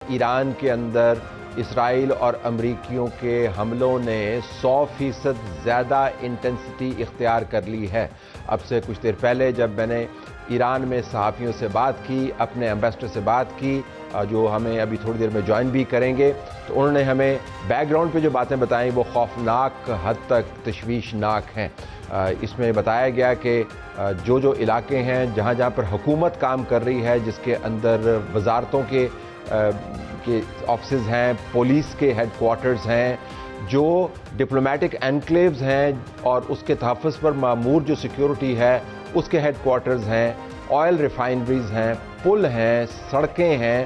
ایران کے اندر اسرائیل اور امریکیوں کے حملوں نے 100% زیادہ انٹینسٹی اختیار کر لی ہے۔ اب سے کچھ دیر پہلے جب میں نے ایران میں صحافیوں سے بات کی، اپنے ایمبیسڈر سے بات کی جو ہمیں ابھی تھوڑی دیر میں جوائن بھی کریں گے، تو انہوں نے ہمیں بیک گراؤنڈ پہ جو باتیں بتائیں وہ خوفناک حد تک تشویشناک ہیں۔ اس میں بتایا گیا کہ جو علاقے ہیں جہاں جہاں پر حکومت کام کر رہی ہے، جس کے اندر وزارتوں کے آفسز ہیں، پولیس کے ہیڈ کوارٹرز ہیں، جو ڈپلومیٹک انکلیوز ہیں اور اس کے تحفظ پر مامور جو سیکیورٹی ہے اس کے ہیڈ کوارٹرز ہیں، آئل ریفائنریز ہیں، پل ہیں، سڑکیں ہیں،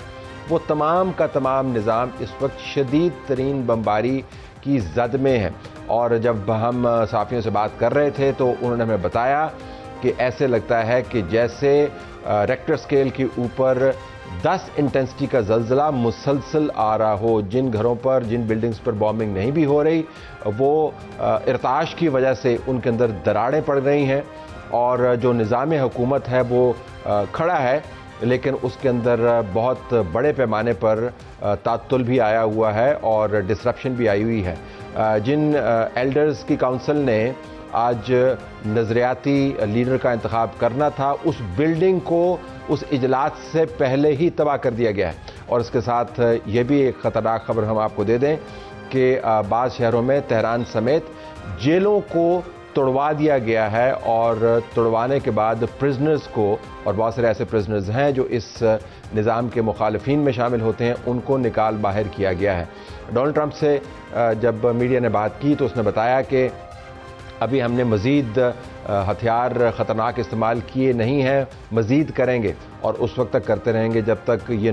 وہ تمام کا تمام نظام اس وقت شدید ترین بمباری کی زد میں ہے۔ اور جب ہم صحافیوں سے بات کر رہے تھے تو انہوں نے ہمیں بتایا کہ ایسے لگتا ہے کہ جیسے ریکٹر سکیل کے اوپر 10 انٹینسٹی کا زلزلہ مسلسل آ رہا ہو۔ جن گھروں پر، جن بلڈنگز پر بامبنگ نہیں بھی ہو رہی، وہ ارتعاش کی وجہ سے ان کے اندر دراڑیں پڑ رہی ہیں، اور جو نظام حکومت ہے وہ کھڑا ہے، لیکن اس کے اندر بہت بڑے پیمانے پر تعطل بھی آیا ہوا ہے اور ڈسرپشن بھی آئی ہوئی ہے۔ جن ایلڈرز کی کونسل نے آج نظریاتی لیڈر کا انتخاب کرنا تھا، اس بلڈنگ کو اس اجلاس سے پہلے ہی تباہ کر دیا گیا ہے۔ اور اس کے ساتھ یہ بھی ایک خطرناک خبر ہم آپ کو دے دیں کہ بعض شہروں میں تہران سمیت جیلوں کو توڑوا دیا گیا ہے، اور توڑوانے کے بعد پرزنرز کو، اور بہت سارے ایسے پرزنرز ہیں جو اس نظام کے مخالفین میں شامل ہوتے ہیں، ان کو نکال باہر کیا گیا ہے۔ ڈونلڈ ٹرمپ سے جب میڈیا نے بات کی تو اس نے بتایا کہ ابھی ہم نے مزید ہتھیار خطرناک استعمال کیے نہیں ہیں، مزید کریں گے، اور اس وقت تک کرتے رہیں گے جب تک یہ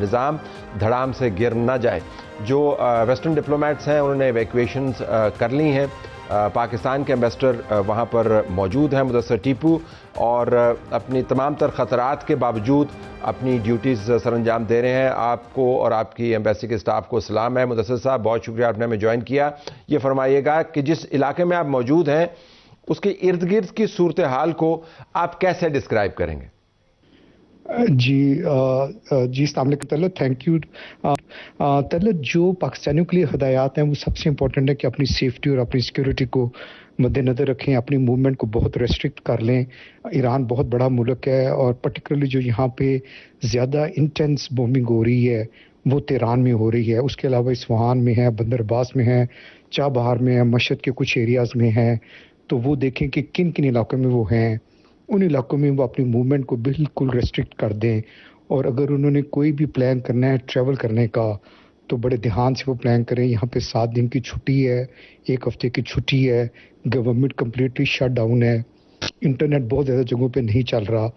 نظام دھڑام سے گر نہ جائے۔ جو ویسٹرن ڈپلومیٹس ہیں انہوں نے ایویکویشنز کر لی ہیں۔ پاکستان کے ایمبیسڈر وہاں پر موجود ہیں، مدثر ٹیپو، اور اپنی تمام تر خطرات کے باوجود اپنی ڈیوٹیز سر انجام دے رہے ہیں۔ آپ کو اور آپ کی ایمبیسی کے سٹاف کو سلام ہے۔ مدثر صاحب، بہت شکریہ آپ نے ہمیں جوائن کیا۔ یہ فرمائیے گا کہ جس علاقے میں آپ موجود ہیں اس کے ارد گرد کی صورتحال کو آپ کیسے ڈسکرائب کریں گے؟ جی السلام علیکم طلعت، تھینک یو۔ طلعت، جو پاکستانیوں کے لیے ہدایات ہیں وہ سب سے امپورٹنٹ ہے کہ اپنی سیفٹی اور اپنی سیکیورٹی کو مد نظر رکھیں، اپنی موومنٹ کو بہت ریسٹرکٹ کر لیں۔ ایران بہت بڑا ملک ہے، اور پرٹیکولرلی جو یہاں پہ زیادہ انٹینس بومبنگ ہو رہی ہے وہ تہران میں ہو رہی ہے۔ اس کے علاوہ اصفہان میں ہے، بندر عباس میں ہے، چابہار میں ہے، مشہد کے کچھ ایریاز میں ہے۔ تو وہ دیکھیں کہ کن کن علاقوں میں وہ ہیں، ان علاقوں میں وہ اپنی موومنٹ کو بالکل ریسٹرکٹ کر دیں، اور اگر انہوں نے کوئی بھی پلان کرنا ہے ٹریول کرنے کا تو بڑے دھیان سے وہ پلان کریں۔ یہاں پہ 7 دن کی چھٹی ہے، 1 ہفتے کی چھٹی ہے، گورنمنٹ کمپلیٹلی شٹ ڈاؤن ہے، انٹرنیٹ بہت زیادہ جگہوں پہ نہیں چل رہا۔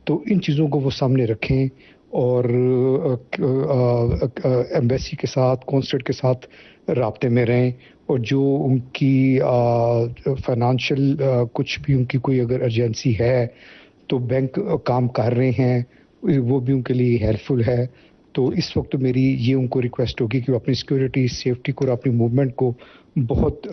تو ان چیزوں کو وہ سامنے رکھیں، اور ایمبیسی کے ساتھ، کونسلیٹ کے ساتھ رابطے میں رہیں، اور جو ان کی فائنانشیل کچھ بھی ان کی کوئی اگر ایمرجنسی ہے تو بینک کام کر رہے ہیں، وہ بھی ان کے لیے ہیلپ فل ہے۔ تو اس وقت میری یہ ان کو ریکویسٹ ہوگی کہ وہ اپنی سیکیورٹی، سیفٹی کو اور اپنی موومنٹ کو بہت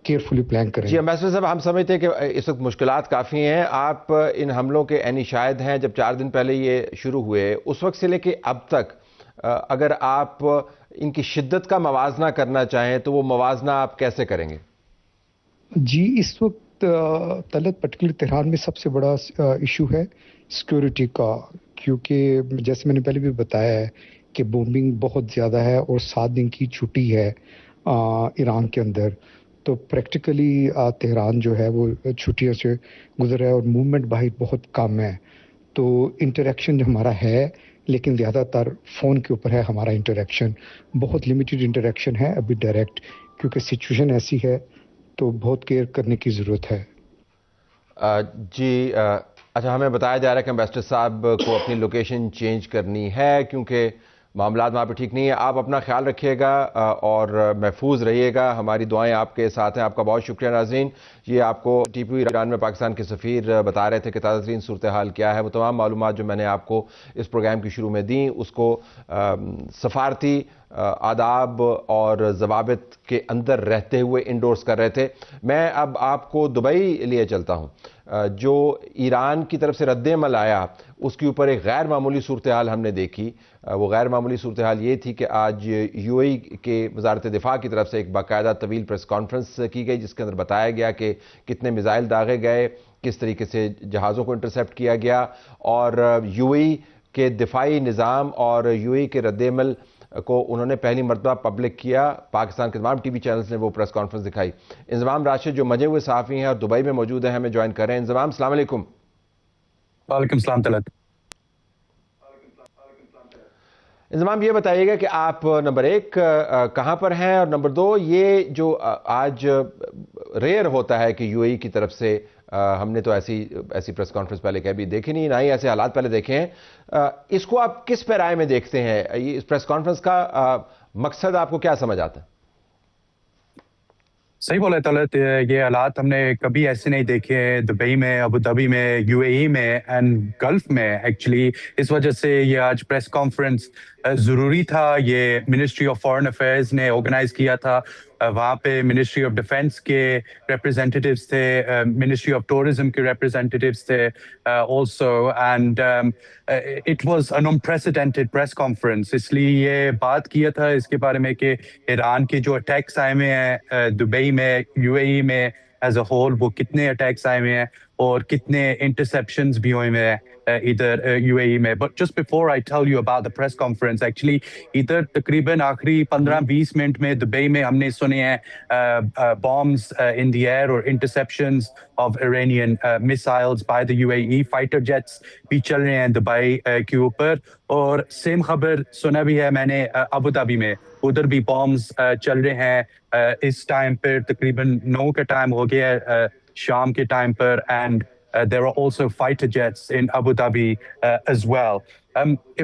کیئرفلی پلان کریں۔ جی ایمبیسڈر صاحب، ہم سمجھتے ہیں کہ اس وقت مشکلات کافی ہیں۔ آپ ان حملوں کے عینی شاہد ہیں۔ جب 4 دن پہلے یہ شروع ہوئے، اس وقت سے لے کے اب تک اگر آپ ان کی شدت کا موازنہ کرنا چاہیں تو وہ موازنہ آپ کیسے کریں گے؟ جی، اس وقت طلعت پرٹیکولر تہران میں سب سے بڑا ایشو ہے سیکیورٹی کا، کیونکہ جیسے میں نے پہلے بھی بتایا ہے کہ بومبنگ بہت زیادہ ہے، اور 7 دن کی چھٹی ہے ایران کے اندر۔ تو پریکٹیکلی تہران جو ہے وہ چھٹیوں سے گزر رہا ہے، اور موومنٹ باہر بہت کم ہے۔ تو انٹریکشن جو ہمارا ہے، لیکن زیادہ تر فون کے اوپر ہے ہمارا انٹریکشن، بہت لمیٹڈ انٹریکشن ہے ابھی ڈائریکٹ، کیونکہ سچویشن ایسی ہے تو بہت کیئر کرنے کی ضرورت ہے۔ جی اچھا، ہمیں بتایا جا رہا ہے کہ ایمبیسڈر صاحب کو اپنی لوکیشن چینج کرنی ہے کیونکہ معاملات وہاں پہ ٹھیک نہیں ہیں۔ آپ اپنا خیال رکھیے گا اور محفوظ رہیے گا، ہماری دعائیں آپ کے ساتھ ہیں۔ آپ کا بہت شکریہ۔ ناظرین، یہ آپ کو ٹیپو ایران میں پاکستان کے سفیر بتا رہے تھے کہ تازہ ترین صورتحال کیا ہے۔ وہ تمام معلومات جو میں نے آپ کو اس پروگرام کی شروع میں دیں، اس کو سفارتی آداب اور ضوابط کے اندر رہتے ہوئے انڈورس کر رہے تھے. میں اب آپ کو دبئی لیے چلتا ہوں. جو ایران کی طرف سے رد عمل آیا اس کے اوپر ایک غیر معمولی صورتحال ہم نے دیکھی. وہ غیر معمولی صورتحال یہ تھی کہ آج یو اے ای کے وزارت دفاع کی طرف سے ایک باقاعدہ طویل پریس کانفرنس کی گئی جس کے اندر بتایا گیا کہ کتنے میزائل داغے گئے, کس طریقے سے جہازوں کو انٹرسیپٹ کیا گیا, اور یو اے ای کے دفاعی نظام اور یو اے ای کے رد عمل کو انہوں نے پہلی مرتبہ پبلک کیا. پاکستان کے تمام ٹی وی چینلز نے وہ پریس کانفرنس دکھائی. انضمام راشد جو مجے ہوئے صحافی ہیں اور دبئی میں موجود ہیں ہمیں جوائن کر رہے ہیں. انضمام السلام علیکم. وعلیکم السلام طلعت. انضمام یہ بتائیے گا کہ آپ نمبر ایک کہاں پر ہیں, اور نمبر دو یہ جو آج ریئر ہوتا ہے کہ یو اے ای کی طرف سے, ہم نے تو ایسی پریس کانفرنس پہلے کبھی دیکھی نہیں, نہ ہی ایسے حالات پہلے دیکھے ہیں. اس کو آپ کس پیرائے میں دیکھتے ہیں؟ اس پریس کانفرنس کا مقصد آپ کو کیا سمجھ آتا ہے؟ صحیح بولا طلعت, یہ حالات ہم نے کبھی ایسے نہیں دیکھے دبئی میں, ابو ظبی میں, یو اے ای میں اینڈ گلف میں ایکچولی. اس وجہ سے یہ آج پریس کانفرنس ضروری تھا. یہ منسٹری آف فارن افیئرز نے آرگنائز کیا تھا. وہاں پہ منسٹری آف ڈیفینس کے ریپرزینٹیوز تھے, منسٹری آف ٹورزم کے ریپرزینٹیوز تھے also, and it was an unprecedented press conference. اس لیے یہ بات کیا تھا اس کے بارے میں کہ ایران کے جو اٹیکس آئے ہوئے ہیں دبئی میں, یو اے ای میں ایز اے ہول, وہ کتنے اٹیکس آئے ہوئے ہیں اور کتنے انٹرسیپشنز بھی ہوئے ہیں ادھر یو اے ای میں. But just before I tell you about the press conference, actually ادھر تقریباً آخری 15-20 منٹ میں دبئی میں ہم نے سنے ہیں بامز ان دی ایئر اور interceptions of Iranian missiles by the U A E. Fighter jets بھی چل رہے ہیں دبئی کے اوپر, اور سیم خبر سنا بھی ہے میں نے ابو ظبی میں, ادھر بھی بامز چل رہے ہیں اس ٹائم پر. تقریباً 9 کا ٹائم ہو گیا ہے شام کے time per, and there are also fighter jets in Abu Dhabi as well.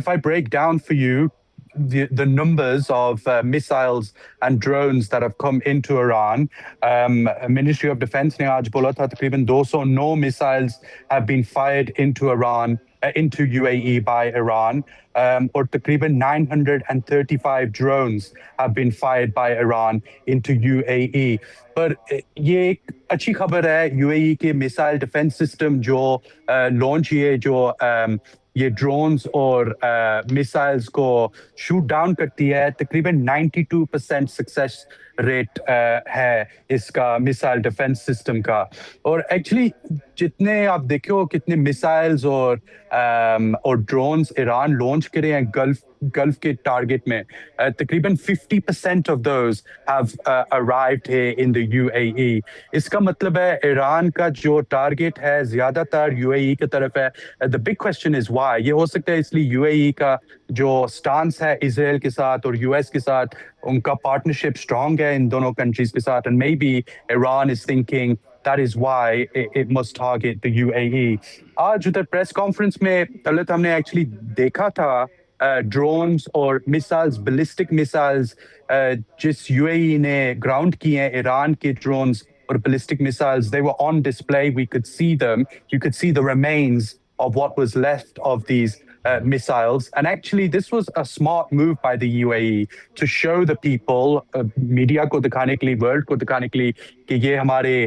If I break down for you the numbers of missiles and drones that have come into Iran, Ministry of Defense ne aaj bola tha takriban 209 missiles have been fired into Iran, into UAE by Iran, or takriban 935 drones have been fired by Iran into UAE. پر یہ ایک اچھی خبر ہے, you A ای کے missile defence system جو launch ہوئے, جو یہ ڈرونز اور میسائلز کو شوٹ ڈاؤن کرتی ہے, تقریباً 92% سکسیس ریٹ ہے اس کا میسائل ڈیفینس سسٹم کا. اور ایکچولی جتنے آپ دیکھو کتنے میسائلز اور ڈرونز ایران لانچ کرے ہیں گلف کے ٹارگٹ میں, تقریباً 50% of those have arrived here in the UAE. اس کا مطلب ہے ایران کا جو ٹارگٹ ہے زیادہ تر یو اے ای کی طرف ہے. The big question is why. یہ ہو سکتا ہے اس لیے یو اے ای کا جو سٹانس ہے اسرائیل کے ساتھ اور یو ایس کے ساتھ, ان کا پارٹنرشپ اسٹرانگ ہے ان دونوں کنٹریز کے ساتھ, and maybe Iran is thinking that is why it must target the UAE. آج ادھر پریس کانفرنس میں طلعت ہم نے ایکچولی دیکھا تھا ڈرونز اور میسائلز, بلسٹک میسائلز جس یو اے ای نے گراؤنڈ کی ہیں, ایران کے ڈرونز اور ballistic missiles, they were on display. We could see them. You could see the remains of what was left of these missiles. And actually, this was a smart move by the UAE to show the people, media ko dikhane ke liye, world ko dikhane ke liye, کہ یہ ہمارے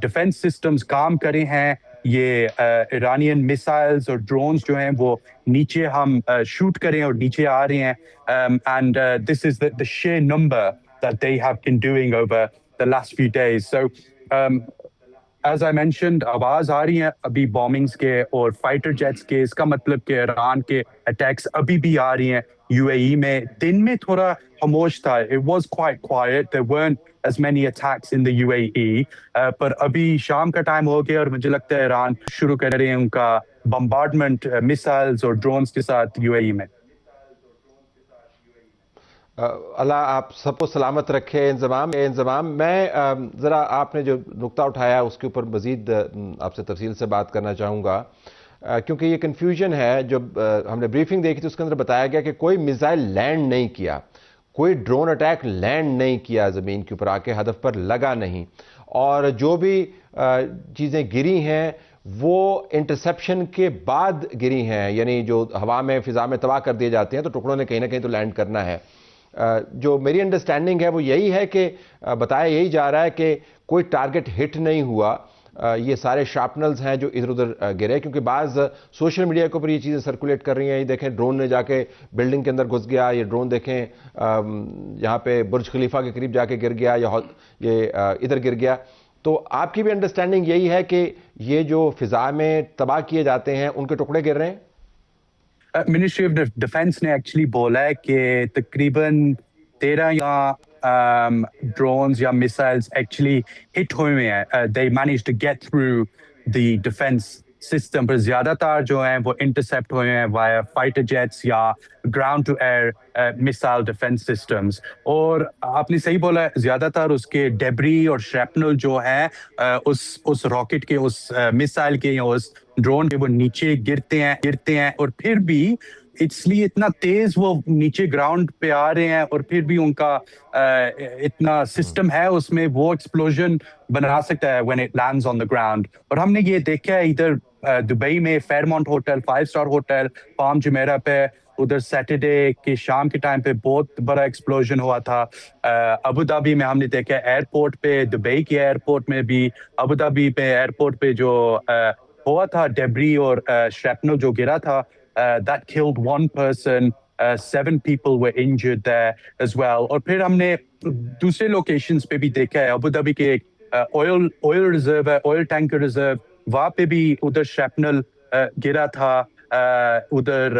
defence systems کام کرے ہیں. یہ Iranian میسائلز اور drones جو ہیں وہ نیچے ہم شوٹ کریں اور نیچے آ رہے ہیں. And this is the sheer number that they have been doing over the last few days. So as I mentioned, آواز آ رہی ہیں ابھی بومنگز کے اور فائٹر جیٹس کے. اس کا مطلب کہ ایران کے اٹیکس ابھی بھی آ رہی ہیں یو اے ای میں. دن میں تھوڑا خاموش تھا, it was quite quiet, there weren't as many attacks in the UAE, پر ابھی شام کا ٹائم ہو گیا اور مجھے لگتا ہے ایران شروع کر رہے ہیں ان کا بمبارڈمنٹ میسائلز اور ڈرونز کے ساتھ یو اے ای میں. اللہ آپ سب کو سلامت رکھے. انضمام میں ذرا آپ نے جو نقطہ اٹھایا اس کے اوپر مزید آپ سے تفصیل سے بات کرنا چاہوں گا, کیونکہ یہ کنفیوژن ہے. جب ہم نے بریفنگ دیکھی تو اس کے اندر بتایا گیا کہ کوئی میزائل لینڈ نہیں کیا, کوئی ڈرون اٹیک لینڈ نہیں کیا, زمین کے اوپر آ کے ہدف پر لگا نہیں, اور جو بھی چیزیں گری ہیں وہ انٹرسیپشن کے بعد گری ہیں, یعنی جو ہوا میں فضا میں تباہ کر دیے جاتے ہیں تو ٹکڑوں نے کہیں نہ کہیں تو لینڈ کرنا ہے. جو میری انڈرسٹینڈنگ ہے وہ یہی ہے کہ بتایا یہی جا رہا ہے کہ کوئی ٹارگٹ ہٹ نہیں ہوا, یہ سارے شارپنلز ہیں جو ادھر ادھر گرے, کیونکہ بعض سوشل میڈیا کے اوپر یہ چیزیں سرکولیٹ کر رہی ہیں. یہ دیکھیں ڈرون نے جا کے بلڈنگ کے اندر گھس گیا, یہ ڈرون دیکھیں یہاں پہ برج خلیفہ کے قریب جا کے گر گیا, یا یہ ادھر گر گیا. تو آپ کی بھی انڈرسٹینڈنگ یہی ہے کہ یہ جو فضا میں تباہ کیے جاتے ہیں ان کے ٹکڑے گر رہے ہیں؟ منسٹری آف ڈیفینس نے ایکچولی بولا ہے کہ تقریباً 13 یا ڈرونز یا میسائلز ایکچولی ہٹ ہوئے ہیں. They manage to get through the defence system, پر زیادہ تر جو ہیں وہ انٹرسیپٹ ہوئے ہیں وائر فائٹر جیٹس یا ground to air missile defence systems. اور آپ نے صحیح بولا, زیادہ تر اس کے ڈیبری اور شریپنل جو ہیں اس راکٹ کے, اس میسائل کے یا اس ڈرون کے, وہ نیچے گرتے ہیں اور پھر بھی اس لیے اتنا تیز وہ نیچے گراؤنڈ پہ آ رہے ہیں, اور پھر بھی ان کا اتنا سسٹم ہے اس میں, وہ ایکسپلوژن بنا سکتا ہے when it lands on the ground. اور ہم نے یہ دیکھا ہے ادھر دبئی میں فیئرمونٹ ہوٹل, 5 اسٹار ہوٹل پام جمیرہ پہ, ادھر سیٹرڈے کے شام کے ٹائم پہ بہت بڑا ایکسپلوژن ہوا تھا. ابو دھابی میں ہم نے دیکھا ایئرپورٹ پہ, دبئی کے ایئرپورٹ میں بھی, ابو دھابی پہ ایئرپورٹ پہ جو ہوا تھا ڈیبری اور شریپنل جو گرا تھا, that killed 1 person, 7 people were injured there as well. اور پھر ہم نے دوسرے لوکیشنز پہ بھی دیکھا ہے, ابو دھابی کے آئل ریزرو ہے, آئل ٹینکر ریزرو, وہاں پہ بھی ادھر شریپنل گرا تھا. ادھر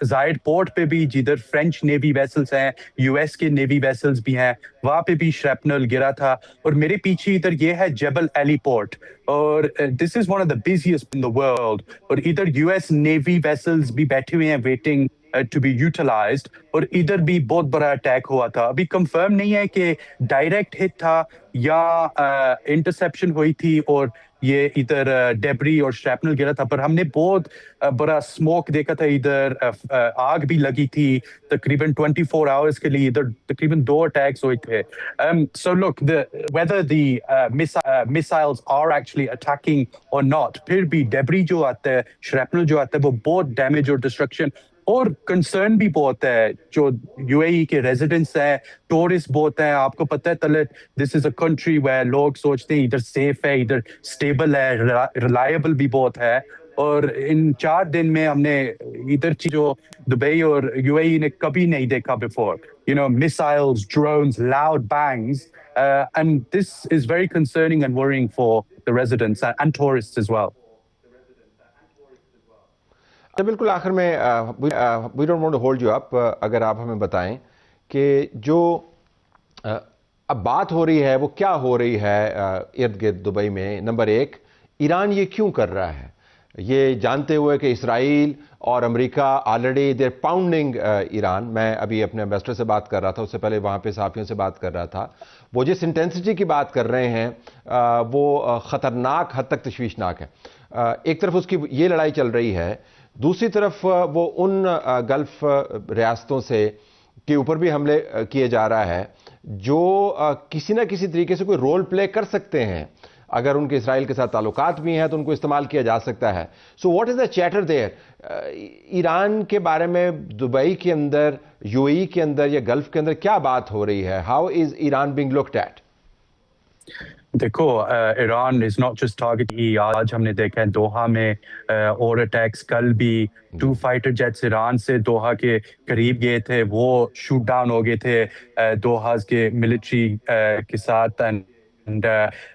زائد پورٹ پہ بھی جدھر فرینچ نیوی ویسلز ہیں, یو ایس کے نیوی ویسلز بھی ہیں, وہاں پہ بھی شریپنل گرا تھا. اور میرے پیچھے ادھر یہ ہے جبل ایلی پورٹ, اور this is one of the busiest in the world, اور ادھر یو ایس نیوی ویسلز بھی بیٹھے ہوئے ہیں ویٹنگ ٹو بی یوٹیلائزڈ. اور ادھر بھی بہت بڑا اٹیک ہوا تھا. ابھی کنفرم نہیں ہے کہ ڈائریکٹ ہٹ تھا یا انٹرسیپشن ہوئی تھی اور یہ ادھر ڈیبری اور شریپنل گرا تھا, پر ہم نے بہت بڑا اسموک دیکھا تھا, ادھر آگ بھی لگی تھی تقریباً 24 آورس کے لیے, ادھر تقریباً 2 اٹیکس ہوئے تھے. So look, whether the missiles are actually attacking or not, پھر بھی ڈیبری جو آتا ہے, شریپنل جو آتا ہے, وہ بہت ڈیمیج اور ڈسٹرکشن اور کنسرن بھی بہت ہے. جو یو اے ای کے ریزیڈنٹس ہیں, ٹورسٹ بہت ہیں. آپ کو پتہ ہے طلعت, دس از اے کنٹری ویئر لوگ سوچتے ہیں ادھر سیف ہے, ادھر اسٹیبل ہے, ریلائبل بھی بہت ہے. اور ان 4 دن میں ہم نے ادھر کی جو دبئی اور یو اے ای نے کبھی نہیں دیکھا before, you know, missiles, drones, loud bangs, and this is very concerning and worrying for the residents and tourists as well. بالکل آخر میں we don't want to hold you up, اگر آپ ہمیں بتائیں کہ جو اب بات ہو رہی ہے وہ کیا ہو رہی ہے ارد گرد دبئی میں. نمبر 1, ایران یہ کیوں کر رہا ہے, یہ جانتے ہوئے کہ اسرائیل اور امریکہ آلریڈی دیر پاؤنڈنگ ایران. میں ابھی اپنے ایمبیسڈر سے بات کر رہا تھا, اس سے پہلے وہاں پہ صحافیوں سے بات کر رہا تھا. وہ جس انٹینسٹی کی بات کر رہے ہیں وہ خطرناک حد تک تشویشناک ہے. ایک طرف اس کی یہ لڑائی چل رہی ہے, دوسری طرف وہ ان گلف ریاستوں سے کے اوپر بھی حملے کیے جا رہا ہے جو کسی نہ کسی طریقے سے کوئی رول پلے کر سکتے ہیں. اگر ان کے اسرائیل کے ساتھ تعلقات بھی ہیں تو ان کو استعمال کیا جا سکتا ہے. So what is the chatter there? Iran کے بارے میں دبئی کے اندر, یو اے ای کے اندر یا گلف کے اندر کیا بات ہو رہی ہے؟ How is Iran being looked at? دیکھو, Iran is not just target. آج ہم نے دیکھا ہے دوحہ میں اور اٹیکس, کل بھی 2 فائٹر جیٹس ایران سے دوحہ کے قریب گئے تھے, وہ شوٹ ڈاؤن ہو گئے تھے دوحہ کے ملٹری کے ساتھ.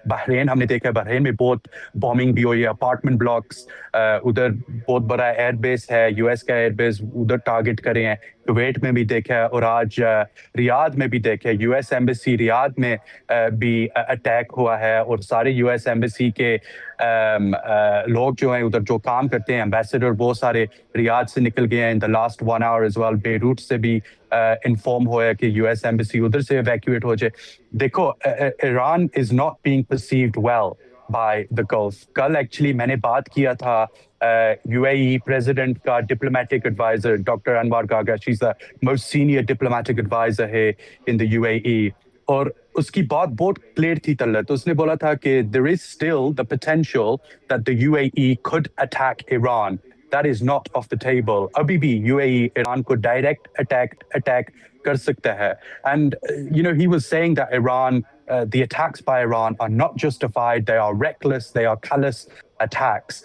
بحرین ہم نے دیکھا ہے, بحرین میں بہت بومنگ بھی ہوئی ہے, اپارٹمنٹ بلاکس, ادھر بہت بڑا ایئر بیس ہے, یو ایس کا ایئر بیس, ادھر ٹارگٹ کرے ہیں. کویت میں بھی دیکھا ہے, اور آج ریاض میں بھی دیکھا ہے, یو ایس ایمبیسی ریاض میں بھی اٹیک ہوا ہے. اور سارے یو ایس ایمبیسی کے لوگ جو ہیں ادھر جو کام کرتے ہیں, ایمبیسڈر, بہت سارے ریاض سے نکل گئے ہیں in the last 1 hour as well. Beirut سے بھی انفارم ہوا ہے کہ یو ایس ایمبیسی ادھر سے ایویکویٹ ہو جائے. دیکھو, Iran is not being perceived well by the Gulf. کل ایکچولی میں نے بات کیا تھا یو اے ای پریزیڈنٹ کا ڈپلومیٹک ایڈوائزر ڈاکٹر انوار گاگا, she is the most senior diplomatic adviser ہے ان دا یو اے ای, اور اس کی بات بہت کلیئر تھی طلعت. اس نے بولا تھا کہ there is still the potential that the UAE could attack Iran, that is not off the table. Abhi bhi UAE Iran ko direct attack kar sakta hai. And he was saying that the attacks by Iran are not justified, they are reckless, they are callous attacks.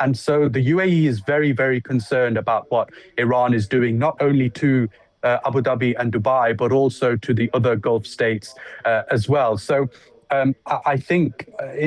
And so the UAE is very, very concerned about what Iran is doing, not only to Abu Dhabi and Dubai, but also to the other Gulf states as well. So I think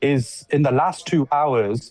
is in the last 2 hours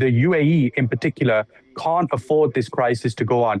the UAE in particular can't afford this crisis to go on.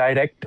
direct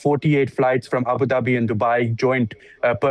48 flights from Abu Dhabi and Dubai joint per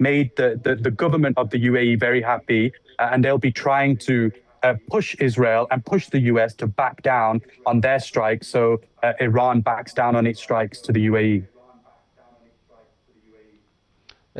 made the government of the UAE very happy, and they'll be trying to push Israel and push the US to back down on their strikes, so Iran backs down on its strikes to the UAE.